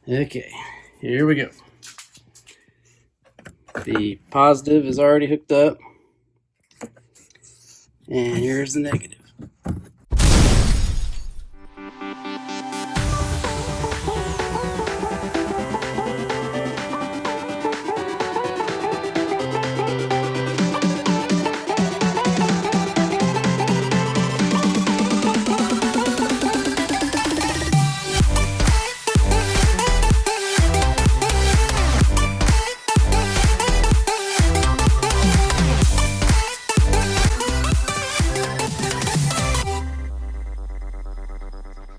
Okay, here we go. The positive is already hooked up, and here's the negative.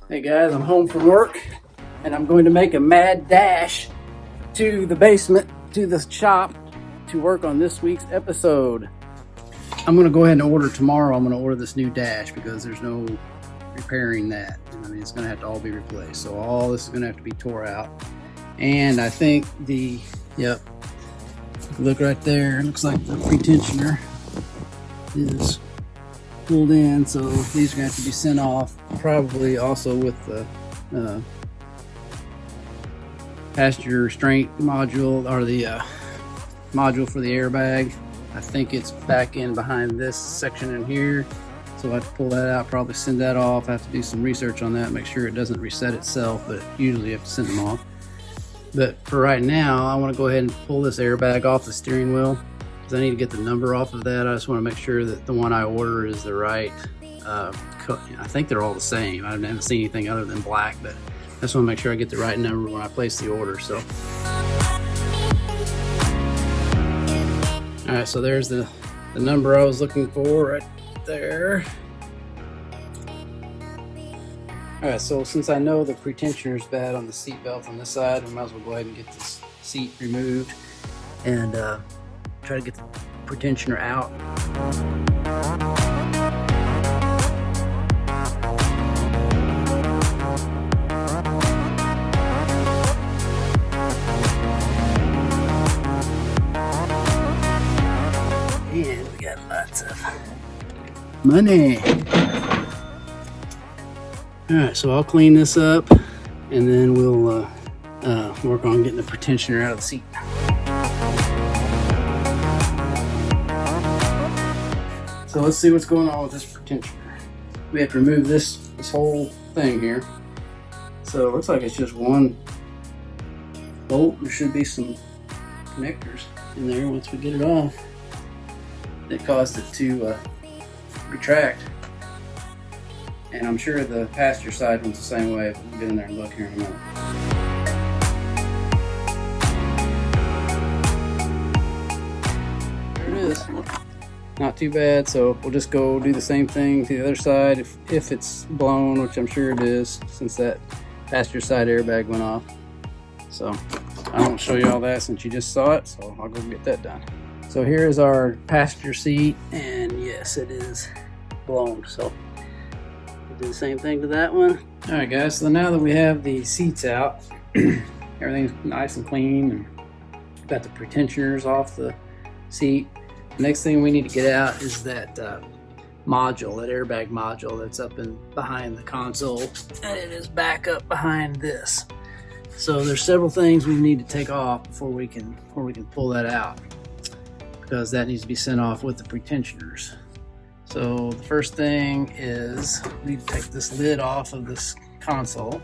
Hey guys, I'm home from work and I'm going to make a mad dash to the basement, to the shop, to work on this week's episode. I'm going to go ahead and order tomorrow. I'm going to order this new dash because there's no repairing that. I mean, it's going to have to all be replaced. So all this is going to have to be tore out. And I think yep, look right there. It looks like the pretensioner is pulled in, so these are going to have to be sent off, probably also with the passenger restraint module, or the module for the airbag. I think it's back in behind this section in here, so I have to pull that out, probably send that off. I have to do some research on that, make sure it doesn't reset itself, but usually you have to send them off. But for right now, I want to go ahead and pull this airbag off the steering wheel, because I need to get the number off of that. I just want to make sure that the one I order is the right I think they're all the same. I haven't seen anything other than black, but I just want to make sure I get the right number when I place the order. So all right, so there's the number I was looking for right there. All right, so since I know the pretensioner is bad on the seat belt on this side, I might as well go ahead and get this seat removed and try to get the pretensioner out. And we got lots of money. All right, so I'll clean this up and then we'll work on getting the pretensioner out of the seat. So let's see what's going on with this pretensioner. We have to remove this whole thing here. So it looks like it's just one bolt. There should be some connectors in there once we get it off. It caused it to retract. And I'm sure the passenger side one's the same way. We'll get in there and look here in a minute. There it is. Not too bad, so we'll just go do the same thing to the other side if it's blown, which I'm sure it is, since that passenger side airbag went off. So I won't show you all that since you just saw it, so I'll go get that done. So here is our passenger seat, and yes, it is blown. So we'll do the same thing to that one. All right, guys, so now that we have the seats out, everything's nice and clean, and got the pretensioners off the seat. The next thing we need to get out is that module, that airbag module that's up in behind the console, and it is back up behind this. So there's several things we need to take off before we can pull that out, because that needs to be sent off with the pretensioners. So the first thing is we need to take this lid off of this console.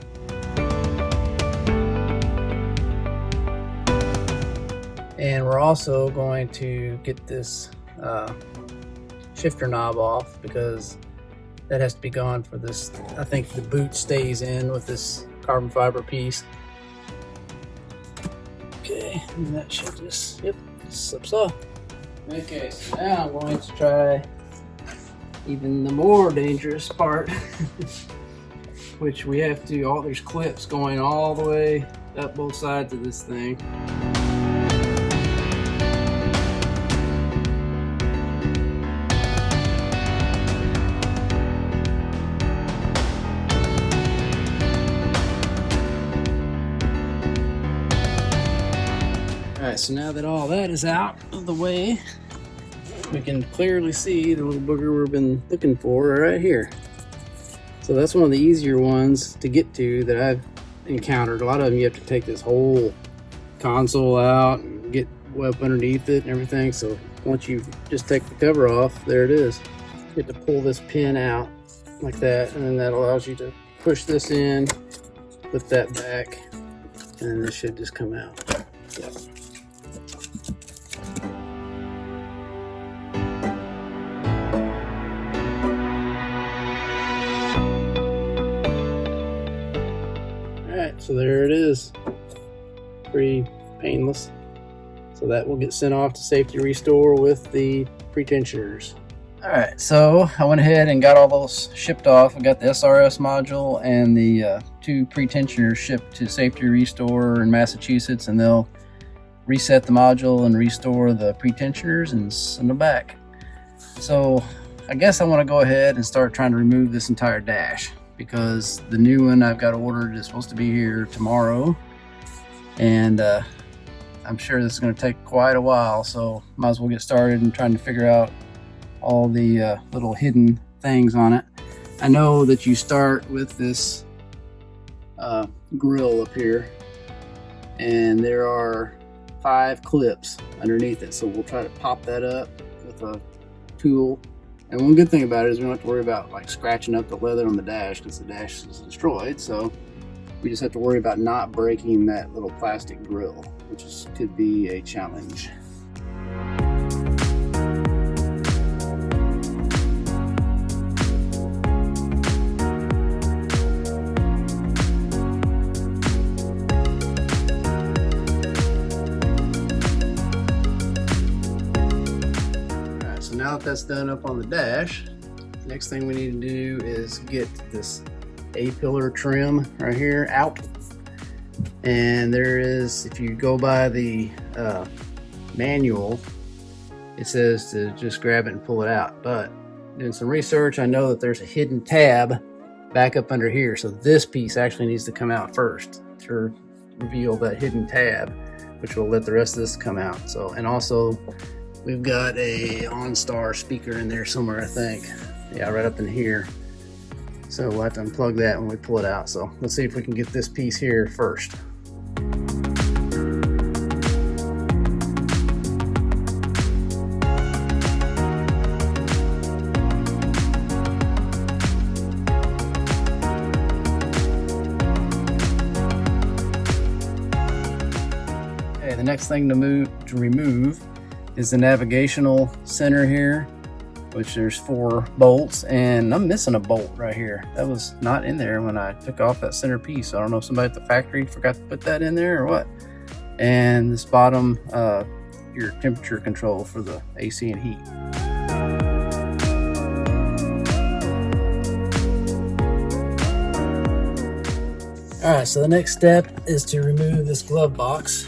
And we're also going to get this shifter knob off, because that has to be gone for this. I think the boot stays in with this carbon fiber piece. Okay, and that should just, yep, slips off. Okay, so now I'm going to try even the more dangerous part, which we have to, there's clips going all the way up both sides of this thing. Alright, so now that all that is out of the way, we can clearly see the little booger we've been looking for right here. So that's one of the easier ones to get to that I've encountered. A lot of them you have to take this whole console out and get up underneath it and everything. So once you just take the cover off, there it is. You have to pull this pin out like that, and then that allows you to push this in, put that back, and this should just come out. Yep. Alright, so there it is. Pretty painless. So that will get sent off to safety restore with the pretensioners. Alright, so I went ahead and got all those shipped off. I got the SRS module and the 2 pretensioners shipped to safety restore in Massachusetts, and they'll reset the module and restore the pretensioners and send them back. So I guess I want to go ahead and start trying to remove this entire dash, because the new one I've got ordered is supposed to be here tomorrow, and I'm sure this is going to take quite a while, so might as well get started and trying to figure out all the little hidden things on it. I know that you start with this grill up here, and there are 5 clips underneath it, so we'll try to pop that up with a tool. And one good thing about it is we don't have to worry about like scratching up the leather on the dash, because the dash is destroyed, so we just have to worry about not breaking that little plastic grill, which could be a challenge. Now that that's done up on the dash, next thing we need to do is get this A-pillar trim right here out. And there is, if you go by the manual, it says to just grab it and pull it out. But doing some research, I know that there's a hidden tab back up under here. So this piece actually needs to come out first to reveal that hidden tab, which will let the rest of this come out. So, and also, we've got a OnStar speaker in there somewhere, I think. Yeah, right up in here. So we'll have to unplug that when we pull it out. So let's see if we can get this piece here first. Okay, the next thing to remove is the navigational center here, which there's 4 bolts, and I'm missing a bolt right here. That was not in there when I took off that center piece. So I don't know if somebody at the factory forgot to put that in there or what. And this bottom, your temperature control for the AC and heat. All right, so the next step is to remove this glove box.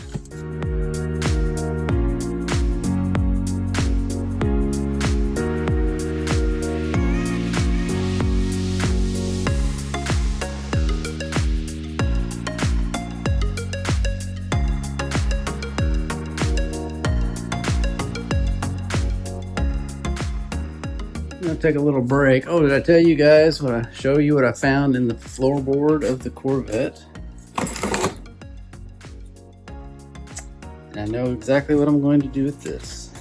I'm gonna take a little break. Oh, did I tell you guys show you what I found in the floorboard of the Corvette? And I know exactly what I'm going to do with this.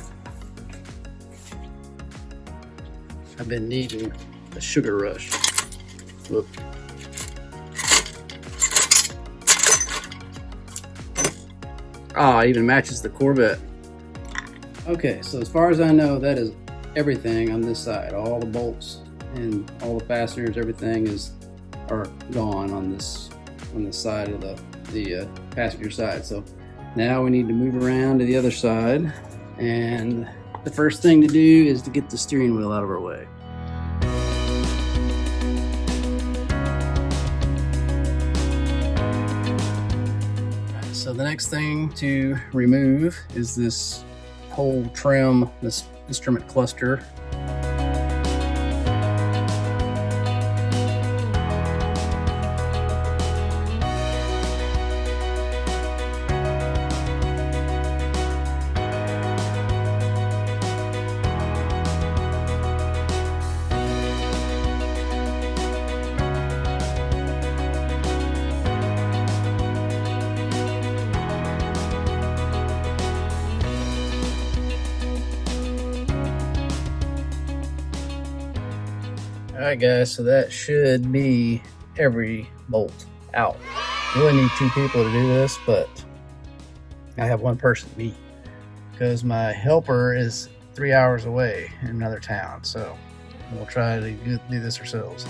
I've been needing a sugar rush. Whoop. Ah, it even matches the Corvette. Okay, so as far as I know, that is everything on this side. All the bolts and all the fasteners, everything are gone on this side of the passenger side. So now we need to move around to the other side, and the first thing to do is to get the steering wheel out of our way. So the next thing to remove is this whole trim, this instrument cluster. Alright guys, so that should be every bolt out. You really need 2 people to do this, but I have 1 person, me, because my helper is 3 hours away in another town, so we'll try to do this ourselves.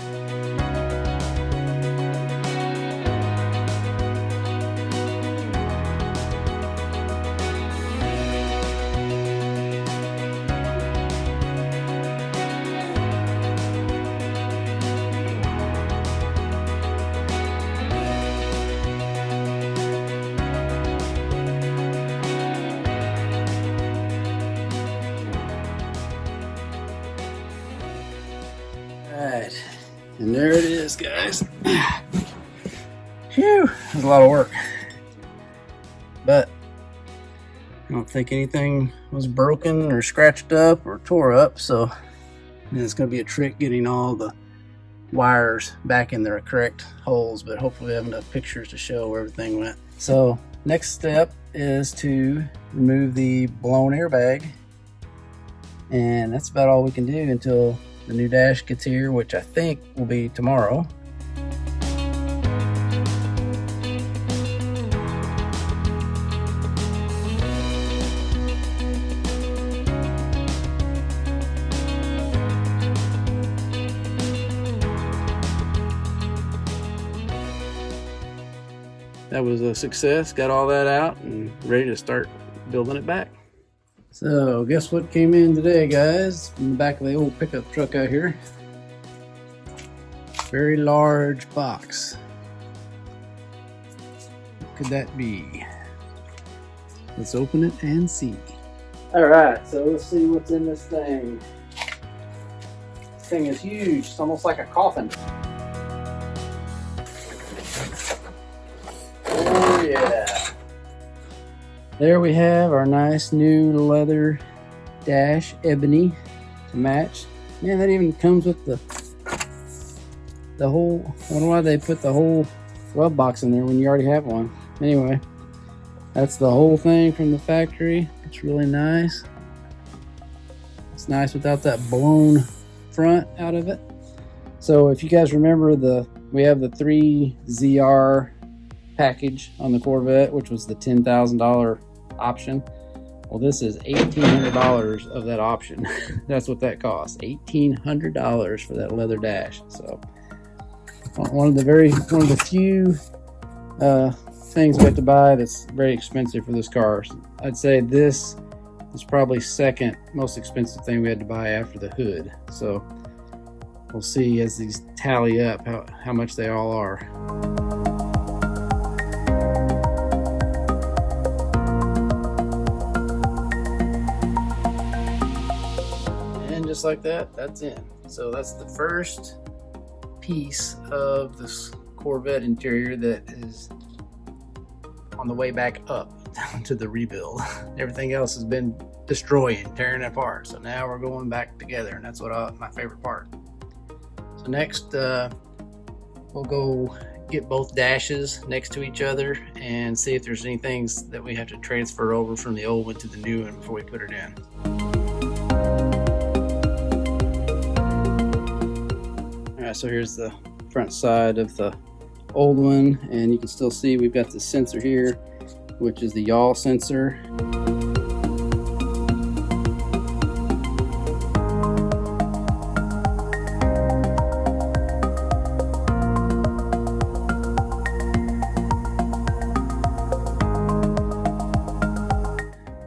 Alright, and there it is, guys. Phew, that was a lot of work. But I don't think anything was broken or scratched up or tore up, so it's going to be a trick getting all the wires back in their correct holes, but hopefully we have enough pictures to show where everything went. So next step is to remove the blown airbag, and that's about all we can do until the new dash gets here, which I think will be tomorrow. That was a success, got all that out and ready to start building it back. So guess what came in today, guys, from the back of the old pickup truck out here. Very large box. What could that be? Let's open it and see. Alright, so let's see what's in this thing. This thing is huge, it's almost like a coffin. Oh yeah. There we have our nice new leather dash, ebony, to match. Man, that even comes with the whole, I wonder why they put the whole glove box in there when you already have one. Anyway, that's the whole thing from the factory. It's really nice. It's nice without that blown front out of it. So if you guys remember, we have the 3 ZR package on the Corvette, which was the $10,000 option. Well, this is $1,800 of that option. That's what that costs, $1,800 for that leather dash. So one of the few things we have to buy that's very expensive for this car. I'd say this is probably second most expensive thing we had to buy after the hood. So we'll see as these tally up how much they all are. Just like that, that's in. So that's the first piece of this Corvette interior that is on the way back up to the rebuild. Everything else has been destroying, tearing it apart. So now we're going back together, and that's what my favorite part. So next we'll go get both dashes next to each other and see if there's any things that we have to transfer over from the old one to the new one before we put it in. Alright, so here's the front side of the old one, and you can still see we've got the sensor here, which is the yaw sensor.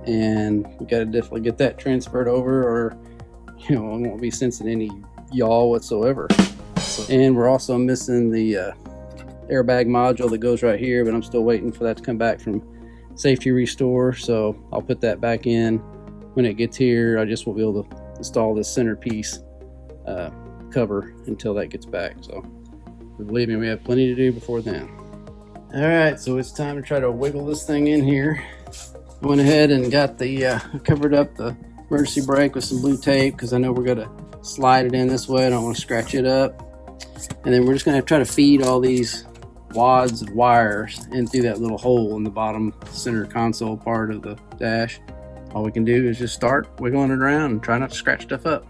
And we got to definitely get that transferred over, or it won't be sensing any yaw whatsoever. And we're also missing the airbag module that goes right here, but I'm still waiting for that to come back from Safety Restore, so I'll put that back in when it gets here. I just won't be able to install this centerpiece cover until that gets back. So believe me, we have plenty to do before then. Alright, so it's time to try to wiggle this thing in here. I went ahead and got the covered up the emergency brake with some blue tape, because I know we're going to slide it in this way. I don't want to scratch it up. And then we're just going to try to feed all these wads of wires in through that little hole in the bottom center console part of the dash. All we can do is just start wiggling it around and try not to scratch stuff up.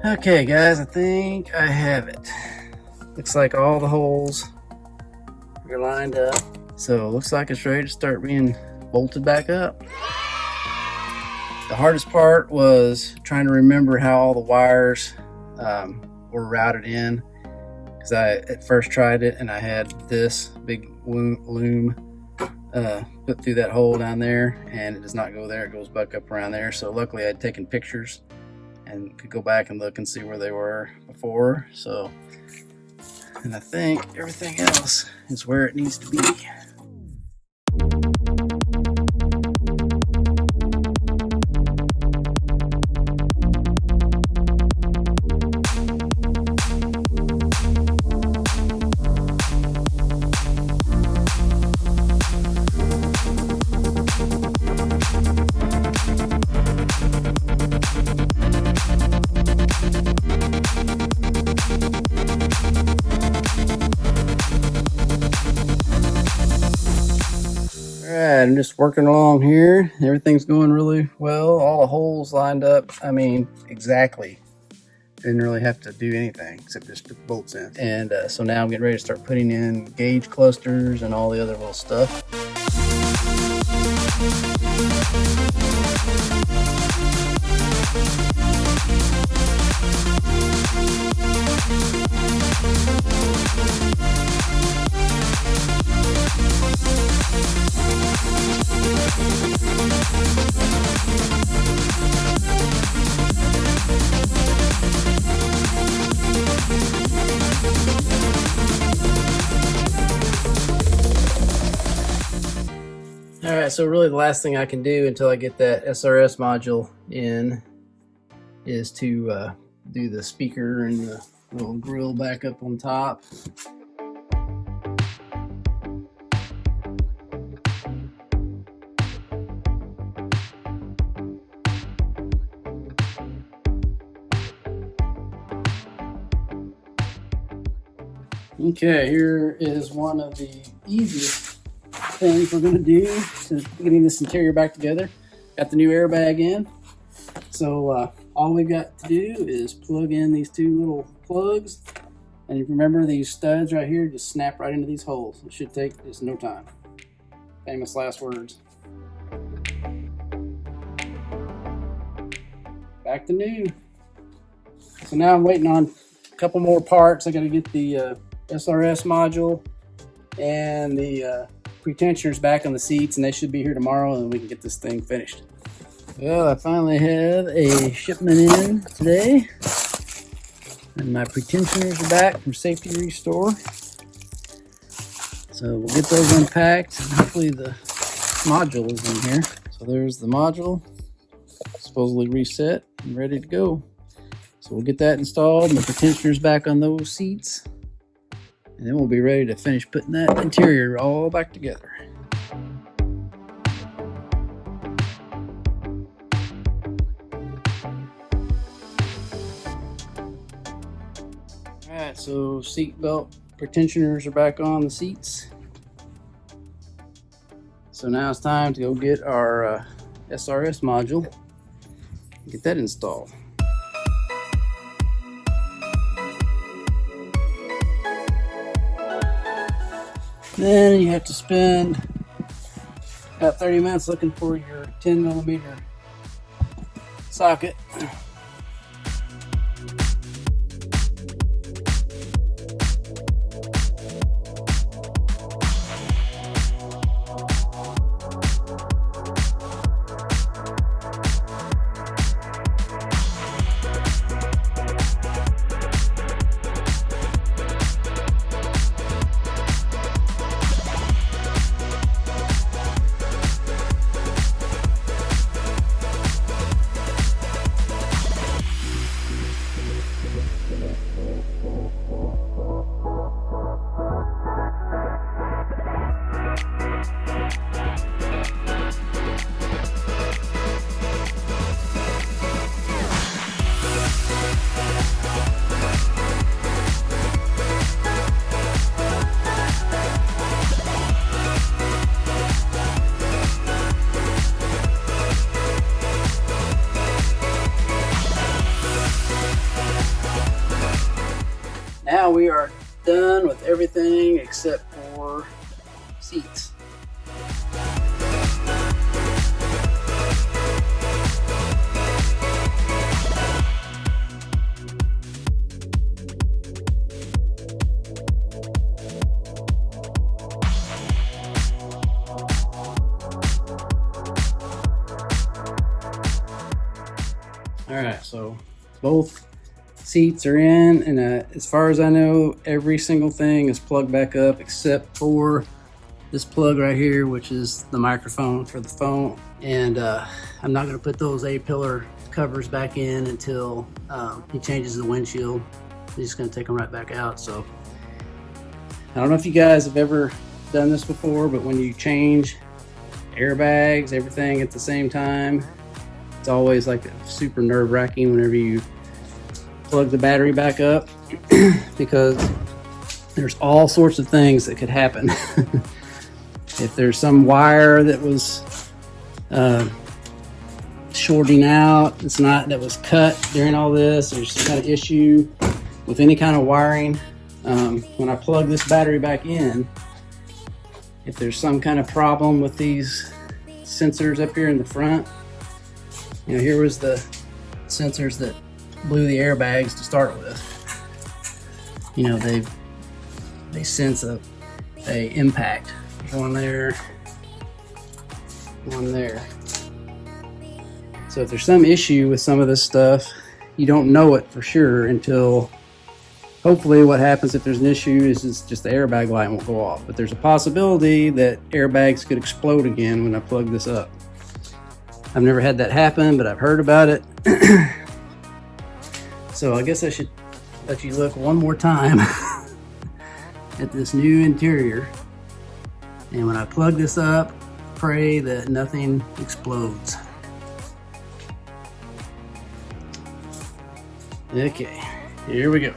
Okay guys, I think I have it. Looks like all the holes are lined up. So it looks like it's ready to start being bolted back up. The hardest part was trying to remember how all the wires were routed in, because I at first tried it and I had this big loom put through that hole down there, and it does not go there, it goes back up around there. So luckily I'd taken pictures and could go back and look and see where they were before. So, and I think everything else is where it needs to be. Alright, I'm just working along here. Everything's going really well. All the holes lined up. I mean, exactly. Didn't really have to do anything except just put the bolts in. And so now I'm getting ready to start putting in gauge clusters and all the other little stuff. Alright, so really the last thing I can do until I get that SRS module in is to do the speaker and the little grill back up on top. Okay, here is one of the easiest things we're going to do to getting this interior back together. Got the new airbag in, so all we've got to do is plug in these two little plugs, and if you remember, these studs right here just snap right into these holes. It should take just no time. Famous last words. Back to new. So now I'm waiting on a couple more parts. I got to get the SRS module and the pretensioners back on the seats, and they should be here tomorrow, and we can get this thing finished. Well, I finally have a shipment in today, and my pretensioners are back from Safety Restore. So we'll get those unpacked, and hopefully the module is in here. So there's the module, supposedly reset and ready to go. So we'll get that installed and the pretensioners back on those seats, and then we'll be ready to finish putting that interior all back together. Alright, so seat belt pretensioners are back on the seats. So now it's time to go get our SRS module and get that installed. Then you have to spend about 30 minutes looking for your 10mm socket. Now we are done with everything except for seats. All right, so both seats are in, and as far as I know, every single thing is plugged back up except for this plug right here, which is the microphone for the phone. And I'm not going to put those A-pillar covers back in until he changes the windshield. He's just going to take them right back out. So I don't know if you guys have ever done this before, but when you change airbags, everything at the same time, it's always like super nerve-wracking whenever you plug the battery back up because there's all sorts of things that could happen. If there's some wire that was shorting out, that was cut during all this, there's some kind of issue with any kind of wiring. When I plug this battery back in, if there's some kind of problem with these sensors up here in the front, you know, here was the sensors that blew the airbags to start with. You know, they sense a impact. One there, one there. So if there's some issue with some of this stuff, you don't know it for sure until hopefully what happens if there's an issue is just the airbag light won't go off. But there's a possibility that airbags could explode again when I plug this up. I've never had that happen, but I've heard about it. So I guess I should let you look one more time at this new interior. And when I plug this up, pray that nothing explodes. Okay, here we go.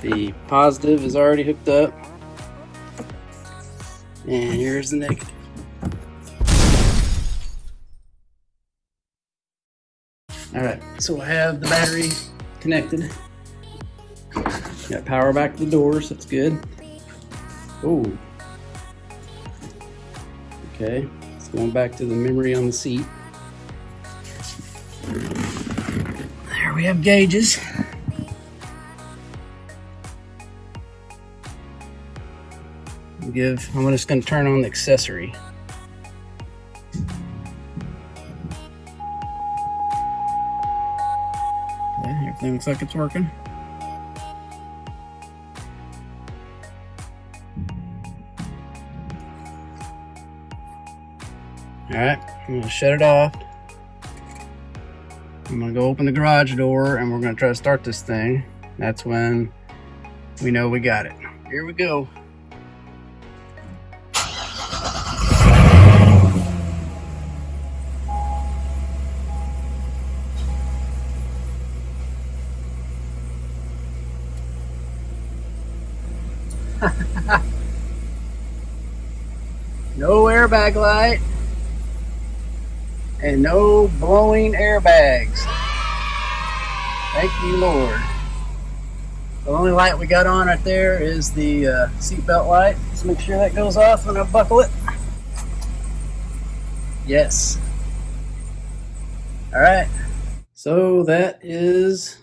The positive is already hooked up. And here's the negative. All right, so I have the battery connected. Got power back to the doors, that's good. Oh. Okay, it's going back to the memory on the seat. There we have gauges. I'm just going to turn on the accessory. Okay, everything looks like it's working. All right, I'm gonna shut it off. I'm gonna go open the garage door and we're gonna try to start this thing. That's when we know we got it. Here we go. No airbag light. And no blowing airbags. Thank you, Lord. The only light we got on right there is the seatbelt light. Let's make sure that goes off when I buckle it. Yes. All right. So that is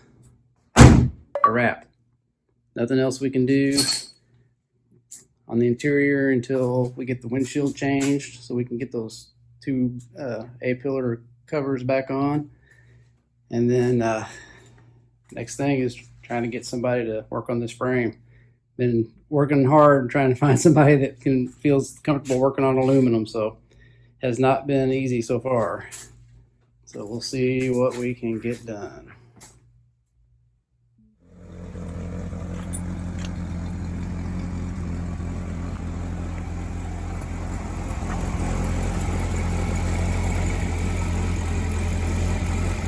a wrap. Nothing else we can do on the interior until we get the windshield changed so we can get those two A-pillar covers back on. And then next thing is trying to get somebody to work on this frame. Been working hard trying to find somebody that feels comfortable working on aluminum, so has not been easy so far. So we'll see what we can get done.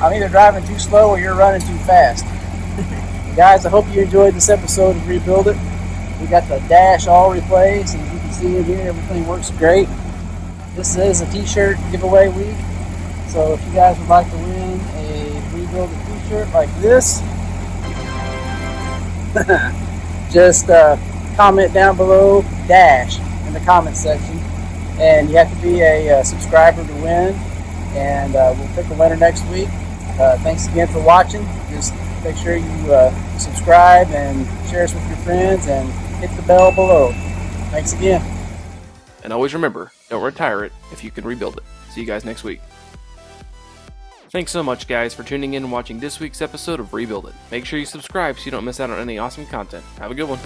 I'm either driving too slow or you're running too fast. Guys, I hope you enjoyed this episode of Rebuild It. We got the dash all replaced, and as you can see in here, everything works great. This is a t-shirt giveaway week, so if you guys would like to win a Rebuild It t-shirt like this, Just comment down below dash in the comment section, and you have to be a subscriber to win, and we'll pick a winner next week. Thanks again for watching. Just make sure you subscribe and share us with your friends, and hit the bell below. Thanks again. And always remember, don't retire it if you can rebuild it. See you guys next week. Thanks so much, guys, for tuning in and watching this week's episode of Rebuild It. Make sure you subscribe so you don't miss out on any awesome content. Have a good one.